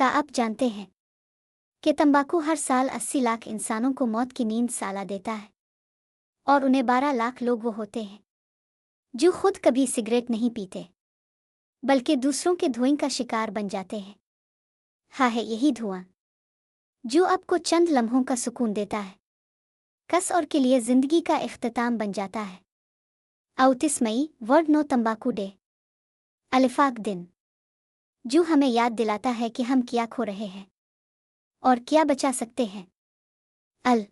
क्या आप जानते हैं कि तंबाकू हर साल 80 लाख इंसानों को मौत की नींद साला देता है और उन्हें 12 लाख लोग वो होते हैं जो खुद कभी सिगरेट नहीं पीते बल्कि दूसरों के धुएं का शिकार बन जाते हैं। हाँ, है यही धुआं जो आपको चंद लम्हों का सुकून देता है, कस और के लिए जिंदगी का इख्तिताम बन जाता है। 29 मई वर्ल्ड नो तंबाकू डे, अलिफाक दिन, जो हमें याद दिलाता है कि हम क्या खो रहे हैं और क्या बचा सकते हैं। अल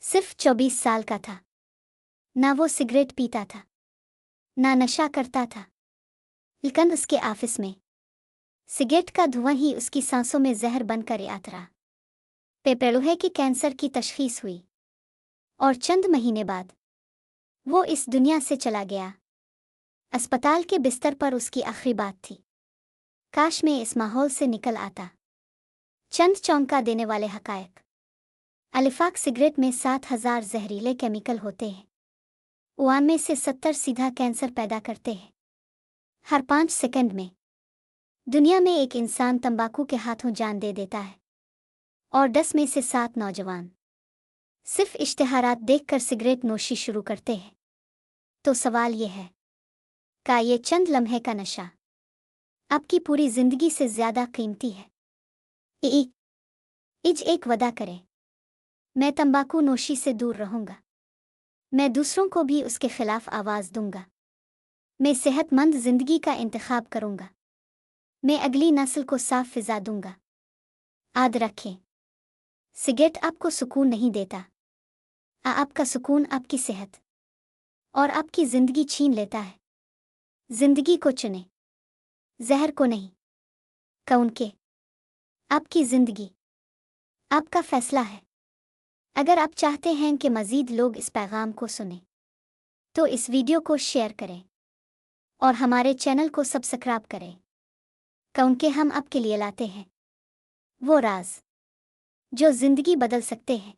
सिर्फ 24 साल का था। ना वो सिगरेट पीता था, ना नशा करता था, लेकिन उसके ऑफिस में सिगरेट का धुआं ही उसकी सांसों में जहर बनकर आत रहा। पेपलोहे की कैंसर की तशखीस हुई और चंद महीने बाद वो इस दुनिया से चला गया। अस्पताल के बिस्तर पर उसकी आखिरी बात थी, काश मैं इस माहौल से निकल आता। चंद चौंका देने वाले हकायक। अलिफाक सिगरेट में 7,000 जहरीले केमिकल होते हैं। उनमें में से 70 सीधा कैंसर पैदा करते हैं। हर 5 सेकंड में दुनिया में एक इंसान तंबाकू के हाथों जान दे देता है और 10 में से 7 नौजवान सिर्फ इश्तिहारात देखकर सिगरेट नोशी शुरू करते हैं। तो सवाल ये है, क्या ये चंद लम्हे का नशा आपकी पूरी जिंदगी से ज्यादा कीमती है? इज एक वादा करें, मैं तंबाकू नोशी से दूर रहूंगा। मैं दूसरों को भी उसके खिलाफ आवाज दूंगा। मैं सेहतमंद जिंदगी का इंतखाब करूंगा। मैं अगली नस्ल को साफ फिजा दूंगा। याद रखें, सिगरेट आपको सुकून नहीं देता। आपका सुकून आपकी सेहत और आपकी जिंदगी छीन लेता है। जिंदगी को चुने, जहर को नहीं। कौन के आपकी जिंदगी आपका फैसला है। अगर आप चाहते हैं कि मज़ीद लोग इस पैगाम को सुने तो इस वीडियो को शेयर करें और हमारे चैनल को सब्सक्राइब करें, क्योंकि हम आपके लिए लाते हैं वो राज जो जिंदगी बदल सकते हैं।